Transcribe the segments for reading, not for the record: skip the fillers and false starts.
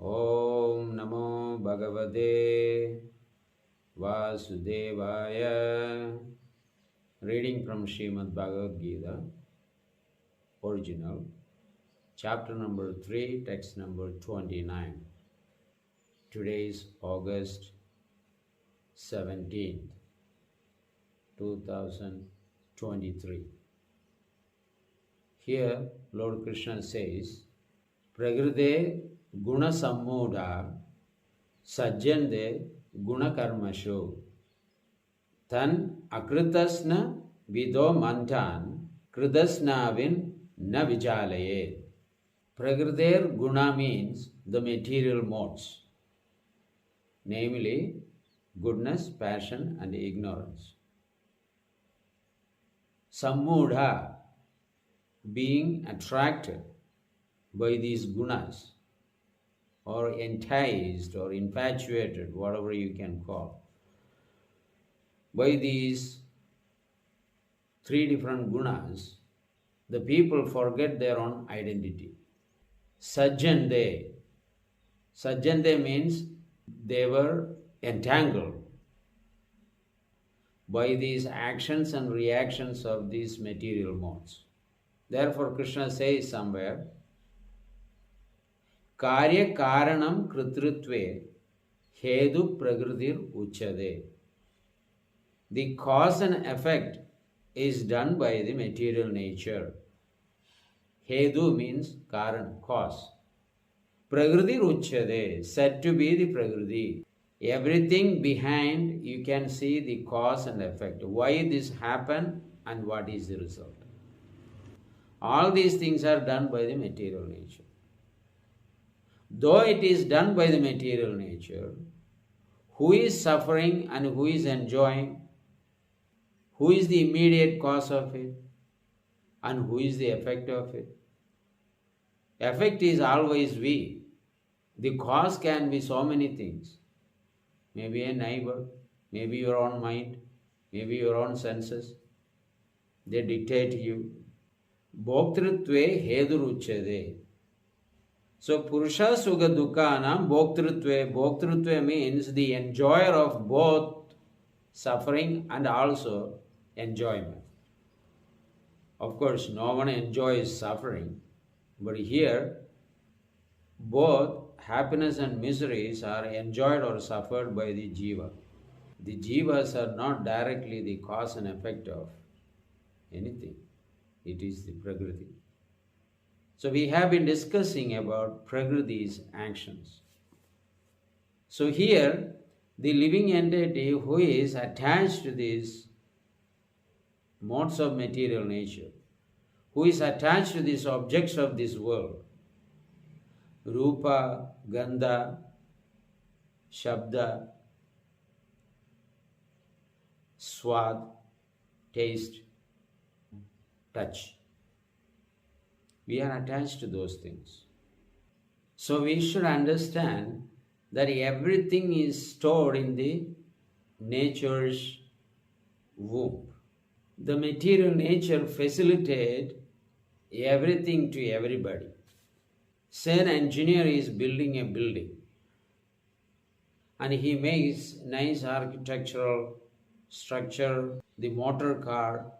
Om Namo Bhagavate Vasudevaya. Reading from Srimad Bhagavad Gita, original, chapter number 3, text number 29. Today is August 17th, 2023. Here, Lord Krishna says, Prakrite guna sammudha sajjande guna karmashu tan akritasna vido mantan kritasnavin na vijalaye. Prakriter guna means the material modes, namely goodness, passion and ignorance. Sammudha, being attracted by these gunas, or enticed or infatuated, whatever you can call, by these three different gunas, the people forget their own identity. Sajjande. Sajjande means they were entangled by these actions and reactions of these material modes. Therefore, Krishna says somewhere, Karya karanam kritritve hedu prakritir uchade. The cause and effect is done by the material nature. Hedu means karan, cause. Prakritir uchade, said to be the prakriti. Everything behind, you can see the cause and effect. Why this happened and what is the result. All these things are done by the material nature. Though it is done by the material nature, who is suffering and who is enjoying, who is the immediate cause of it, and who is the effect of it? Effect is always we. The cause can be so many things. Maybe a neighbor, maybe your own mind, maybe your own senses. They dictate you. Bhoktritve heduruchade. So Purusha Sukha Dukkhanam Bhoktritve. Bhoktritve means the enjoyer of both suffering and also enjoyment. Of course, no one enjoys suffering, but here both happiness and miseries are enjoyed or suffered by the jiva. The jivas are not directly the cause and effect of anything. It is the prakriti. So we have been discussing about prakriti's actions. So here, the living entity who is attached to these modes of material nature, who is attached to these objects of this world, Rupa, Gandha, Shabda, Swad, taste, touch. We are attached to those things. So we should understand that everything is stored in the nature's womb. The material nature facilitates everything to everybody. Say an engineer is building a building and he makes nice architectural structure, the motor car.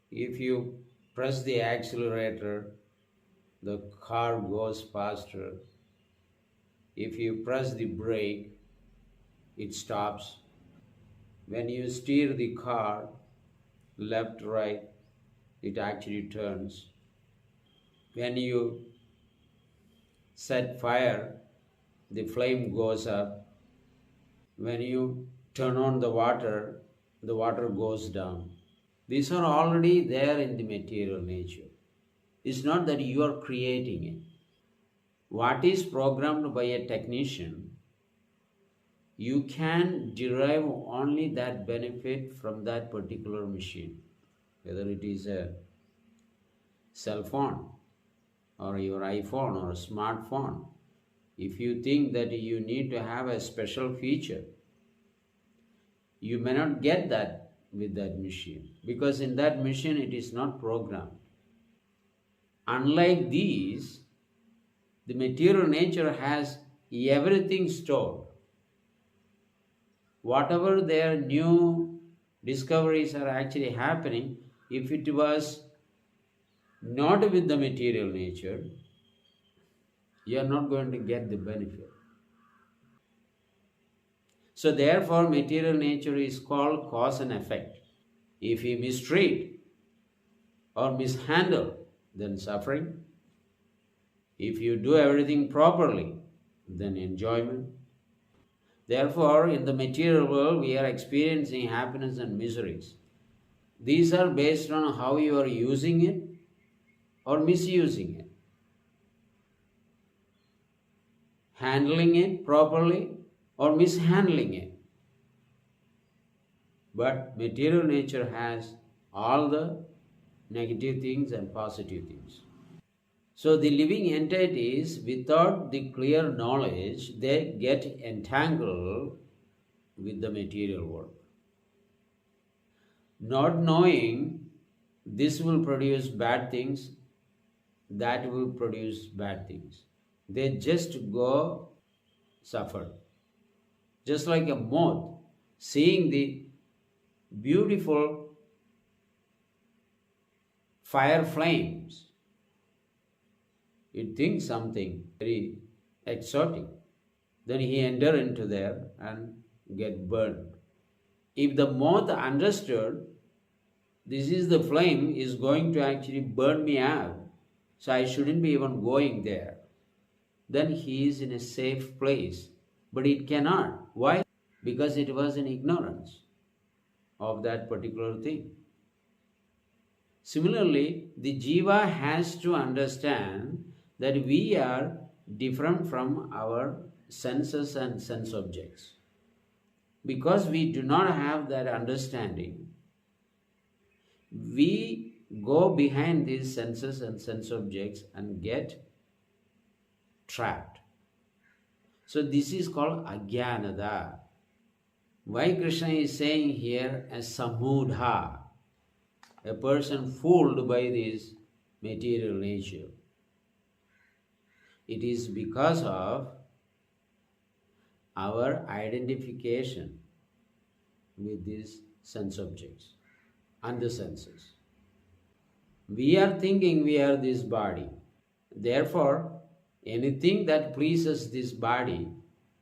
If you press the accelerator, the car goes faster. If you press the brake, it stops. When you steer the car left, right, it actually turns. When you set fire, the flame goes up. When you turn on the water goes down. These are already there in the material nature. It's not that you are creating it. What is programmed by a technician, you can derive only that benefit from that particular machine. Whether it is a cell phone or your iPhone or a smartphone, if you think that you need to have a special feature, you may not get that with that machine, because in that machine it is not programmed. Unlike these, The material nature has everything stored. Whatever their new discoveries are actually happening, if it was not with the material nature, you are not going to get the benefit. So therefore, material nature is called cause and effect. If you mistreat or mishandle, then suffering. If you do everything properly, then enjoyment. Therefore, in the material world, we are experiencing happiness and miseries. These are based on how you are using it or misusing it, handling it properly or mishandling it. But material nature has all the negative things and positive things. So the living entities, without the clear knowledge, they get entangled with the material world. Not knowing this will produce bad things, that will produce bad things. They just go suffer. Just like a moth seeing the beautiful fire flames, it thinks something very exotic. Then he enter into there and get burned. If the moth understood this is the flame is going to actually burn me out, so I shouldn't be even going there, then he is in a safe place. But it cannot. Why? Because it was in ignorance of that particular thing. Similarly, the jiva has to understand that we are different from our senses and sense objects. Because we do not have that understanding, we go behind these senses and sense objects and get trapped. So this is called ajnanada. Why Krishna is saying here as samudha, a person fooled by this material nature? It is because of our identification with these sense objects and the senses. We are thinking we are this body. Therefore, anything that pleases this body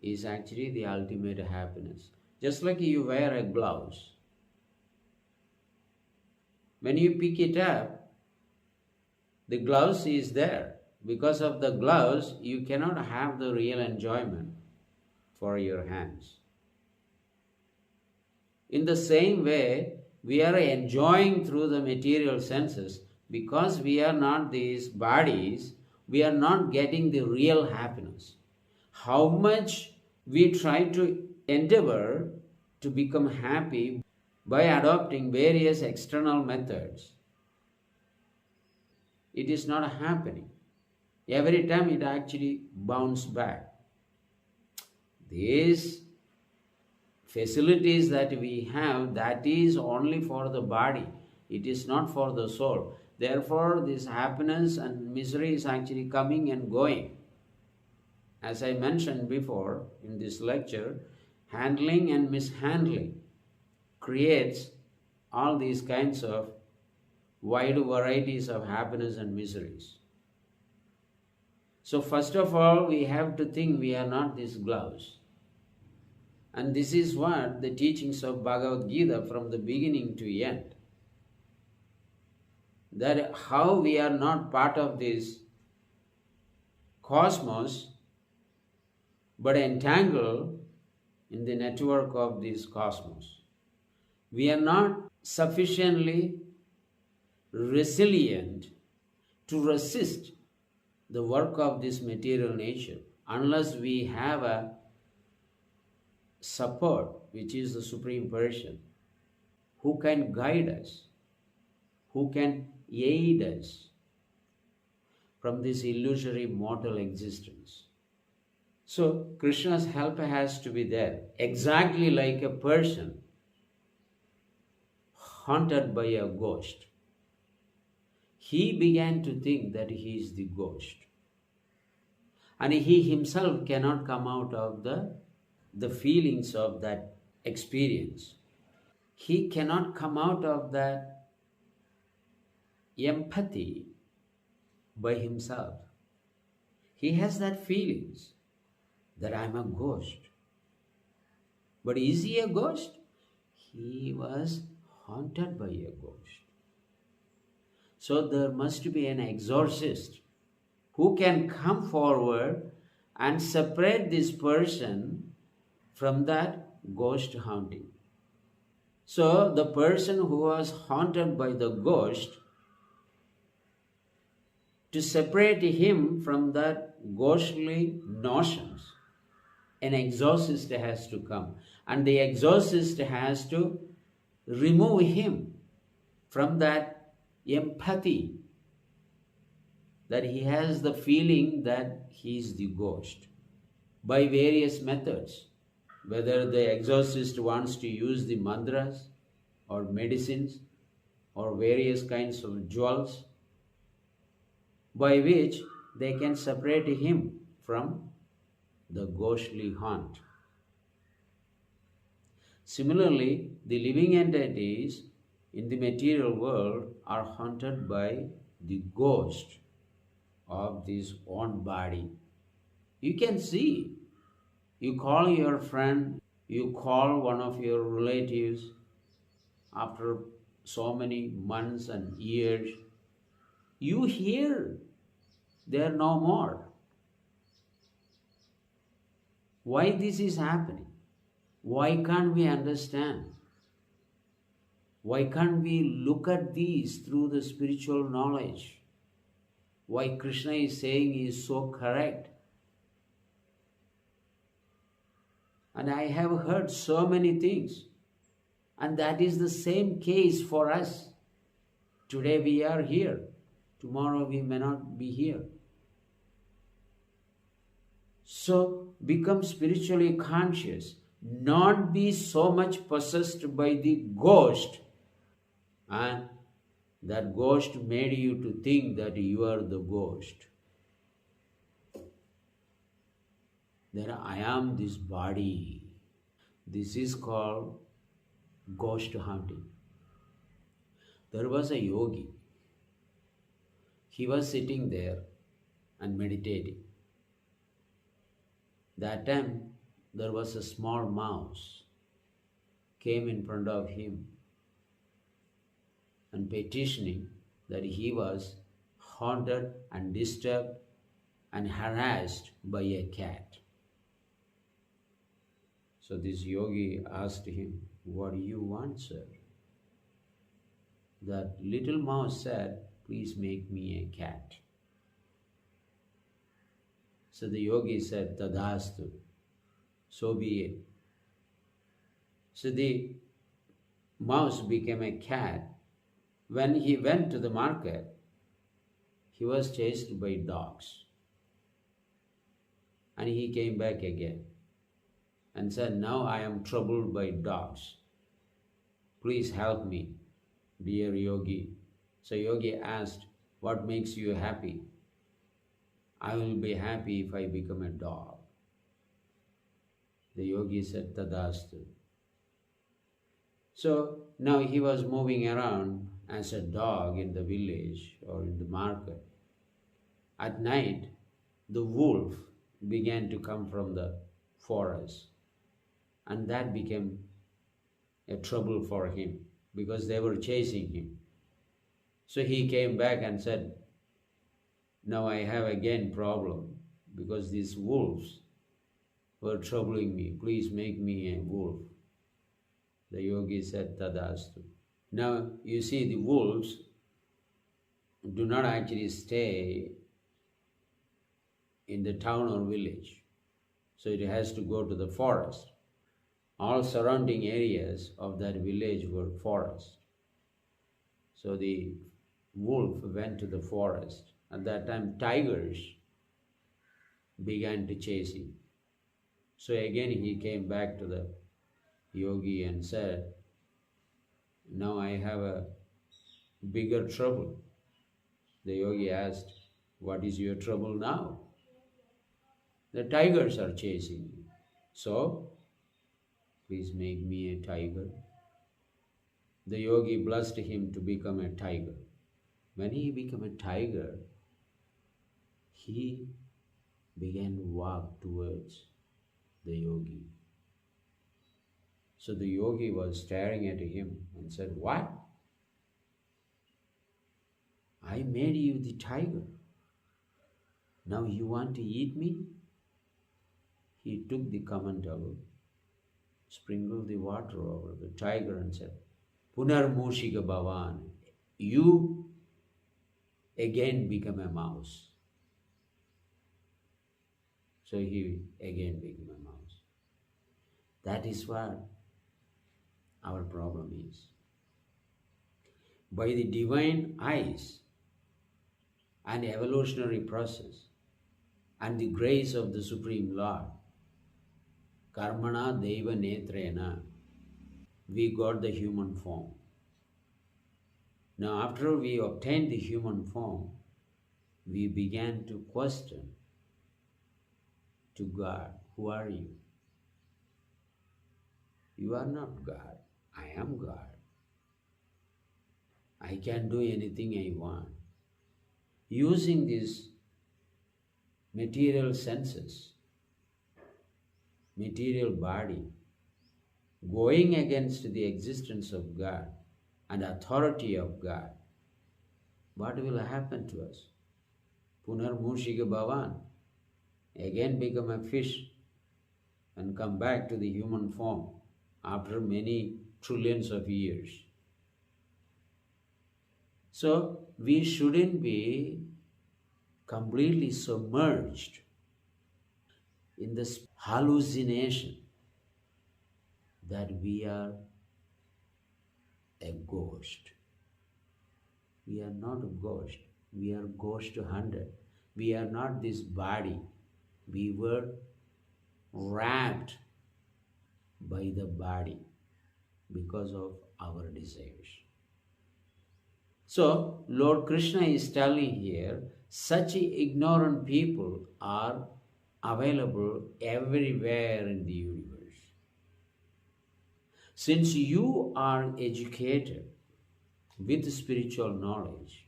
is actually the ultimate happiness. Just like you wear a blouse. When you pick it up, the gloves is there. Because of the gloves, you cannot have the real enjoyment for your hands. In the same way, we are enjoying through the material senses. Because we are not these bodies, we are not getting the real happiness. How much we try to endeavor to become happy by adopting various external methods, it is not happening. Every time it actually bounces back. These facilities that we have, that is only for the body. It is not for the soul. Therefore, this happiness and misery is actually coming and going. As I mentioned before in this lecture, handling and mishandling creates all these kinds of wide varieties of happiness and miseries. So first of all, we have to think we are not these gloves. And this is what the teachings of Bhagavad Gita from the beginning to end. That how we are not part of this cosmos, but entangled in the network of this cosmos. We are not sufficiently resilient to resist the work of this material nature unless we have a support, which is the Supreme Person, who can guide us, who can aid us from this illusory mortal existence. So Krishna's help has to be there, exactly like a person haunted by a ghost. He began to think that he is the ghost. And he himself cannot come out of the feelings of that experience. He cannot come out of that empathy by himself. He has that feelings that I'm a ghost. But is he a ghost? He was haunted by a ghost. So there must be an exorcist who can come forward and separate this person from that ghost haunting. So the person who was haunted by the ghost, to separate him from that ghostly notions, an exorcist has to come. And the exorcist has to remove him from that empathy, that he has the feeling that he is the ghost, by various methods. Whether the exorcist wants to use the mantras or medicines or various kinds of jewels, by which they can separate him from the ghostly haunt. Similarly, the living entities in the material world are haunted by the ghost of this own body. You can see, you call your friend, you call one of your relatives after so many months and years, you hear they're no more. Why this is happening? Why can't we understand? Why can't we look at these through the spiritual knowledge? Why Krishna is saying is so correct. And I have heard so many things. And that is the same case for us. Today we are here. Tomorrow we may not be here. So become spiritually conscious. Not be so much possessed by the ghost. And that ghost made you to think that you are the ghost. That I am this body. This is called ghost hunting. There was a yogi. He was sitting there and meditating. That time there was a small mouse came in front of him and petitioning that he was haunted and disturbed and harassed by a cat. So this yogi asked him, "What do you want, sir?" That little mouse said, "Please make me a cat." So the yogi said, "Tadastu," so be it. So the mouse became a cat. When he went to the market, he was chased by dogs. And he came back again and said, "Now I am troubled by dogs. Please help me, dear yogi." So yogi asked, "What makes you happy?" "I will be happy if I become a dog." The yogi said, "Tadastu." So now he was moving around as a dog in the village or in the market. At night, the wolf began to come from the forest, and that became a trouble for him because they were chasing him. So he came back and said, "Now I have again problem because these wolves were troubling me. Please make me a wolf." The yogi said, "Tadastu." Now you see, the wolves do not actually stay in the town or village. So it has to go to the forest. All surrounding areas of that village were forest. So the wolf went to the forest. At that time, tigers began to chase him. So again he came back to the yogi and said, "Now I have a bigger trouble." The yogi asked, "What is your trouble now?" The tigers are chasing me. So, please make me a tiger. The yogi blessed him to become a tiger. When he became a tiger, he began to walk towards the yogi. So the yogi was staring at him and said, "What? I made you the tiger. Now you want to eat me?" He took the common towel, sprinkled the water over the tiger and said, "Punar Mushika Bhavan, you again become a mouse." So he again became a mouse. That is what our problem is. By the divine eyes and evolutionary process and the grace of the Supreme Lord, Karmana Deva Netrena, we got the human form. Now, after we obtained the human form, we began to question to God, "Who are you?" "You are not God. I am God. I can do anything I want." Using these material senses, material body, going against the existence of God and authority of God, what will happen to us? Punar Mushika Bhavan, again become a fish and come back to the human form after many trillions of years. So we shouldn't be completely submerged in this hallucination that we are a ghost. We are not a ghost. We are ghost hunted. We are not this body. We were wrapped by the body because of our desires. So, Lord Krishna is telling here, such ignorant people are available everywhere in the universe. Since you are educated with spiritual knowledge,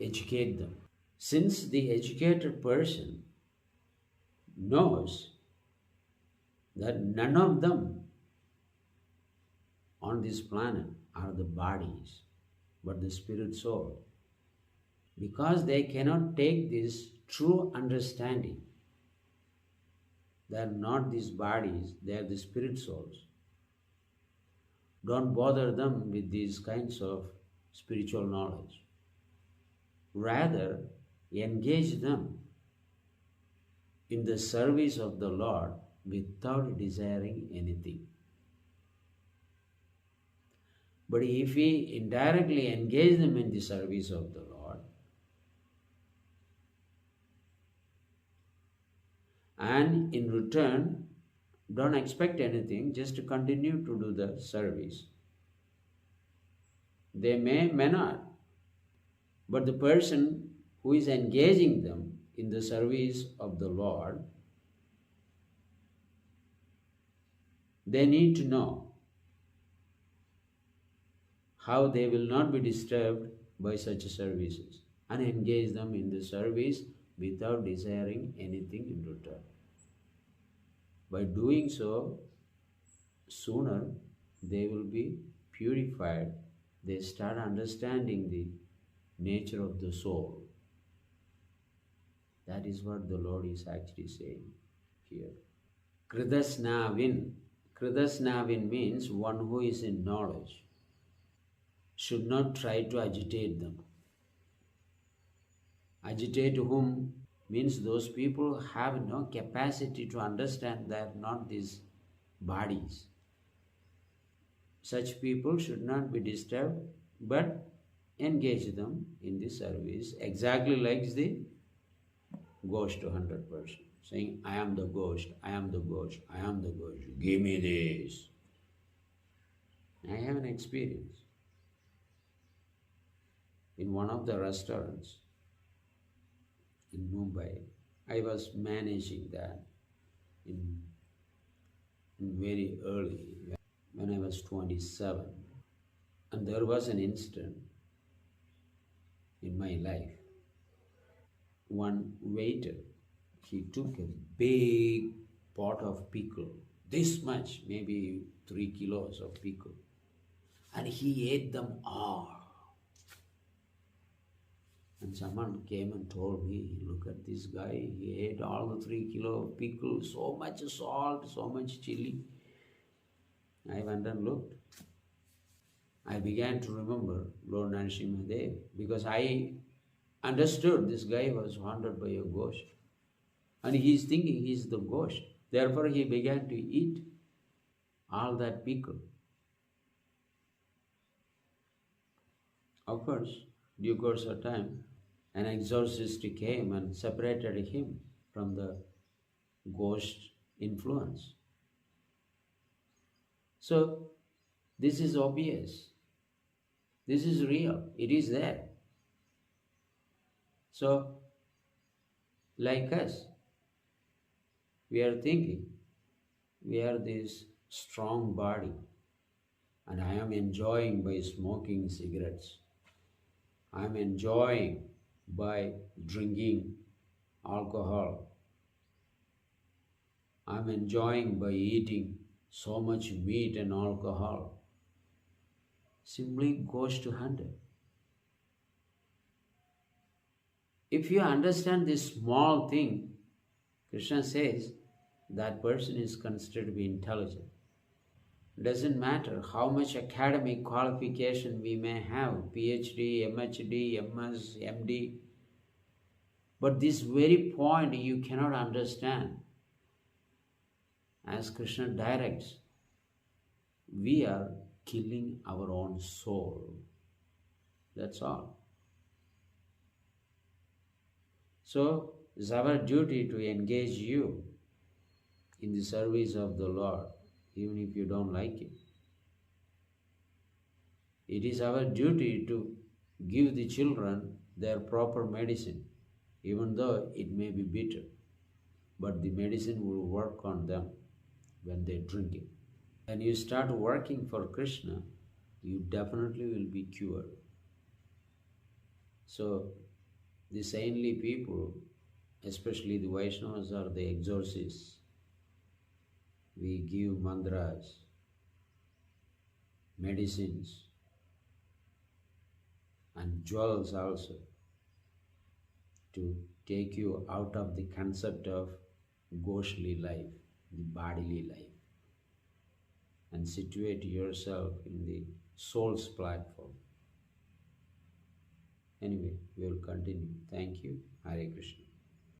educate them. Since the educated person knows that none of them on this planet are the bodies, but the spirit soul, because they cannot take this true understanding. They are not these bodies, they are the spirit souls. Don't bother them with these kinds of spiritual knowledge. Rather, engage them in the service of the Lord without desiring anything. But if we indirectly engage them in the service of the Lord, and in return, don't expect anything, just to continue to do the service. They may not, but the person who is engaging them in the service of the Lord, they need to know how they will not be disturbed by such services and engage them in the service without desiring anything in return. By doing so, sooner they will be purified. They start understanding the nature of the soul. That is what the Lord is actually saying here. Kridasnavin. Kridasnavin means one who is in knowledge should not try to agitate them. Agitate whom means those people have no capacity to understand they are not these bodies. Such people should not be disturbed, but engage them in the service, exactly like the ghost hunter person, saying, "I am the ghost, I am the ghost, I am the ghost, give me this." I have an experience. In one of the restaurants, in Mumbai. I was managing that in, in very early when I was 27. And there was an incident in my life. One waiter, he took a big pot of pickle, this much, maybe 3 kilos of pickle, and he ate them all. And someone came and told me, look at this guy, he ate all the 3 kilo of pickle, so much salt, so much chili. I went and looked. I began to remember Lord Narasimhadev because I understood this guy was haunted by a ghost. And he is thinking he is the ghost. Therefore he began to eat all that pickle. Of course, due course of time, an exorcist came and separated him from the ghost influence. So, this is obvious. This is real. It is there. So, like us, we are thinking we are this strong body and I am enjoying by smoking cigarettes. I am enjoying by drinking alcohol. I am enjoying by eating so much meat and alcohol. Simply goes to 100. If you understand this small thing, Krishna says that person is considered to be intelligent. It doesn't matter how much academic qualification we may have, PhD, MHD, MS, MD, but this very point you cannot understand. As Krishna directs, we are killing our own soul. That's all. So, it's our duty to engage you in the service of the Lord, even if you don't like it. It is our duty to give the children their proper medicine, even though it may be bitter. But the medicine will work on them when they drink it. When you start working for Krishna, you definitely will be cured. So, the saintly people, especially the Vaishnavas or the exorcists, we give mantras, medicines, and jewels also to take you out of the concept of ghostly life, the bodily life, and situate yourself in the soul's platform. Anyway, we will continue. Thank you. Hare Krishna.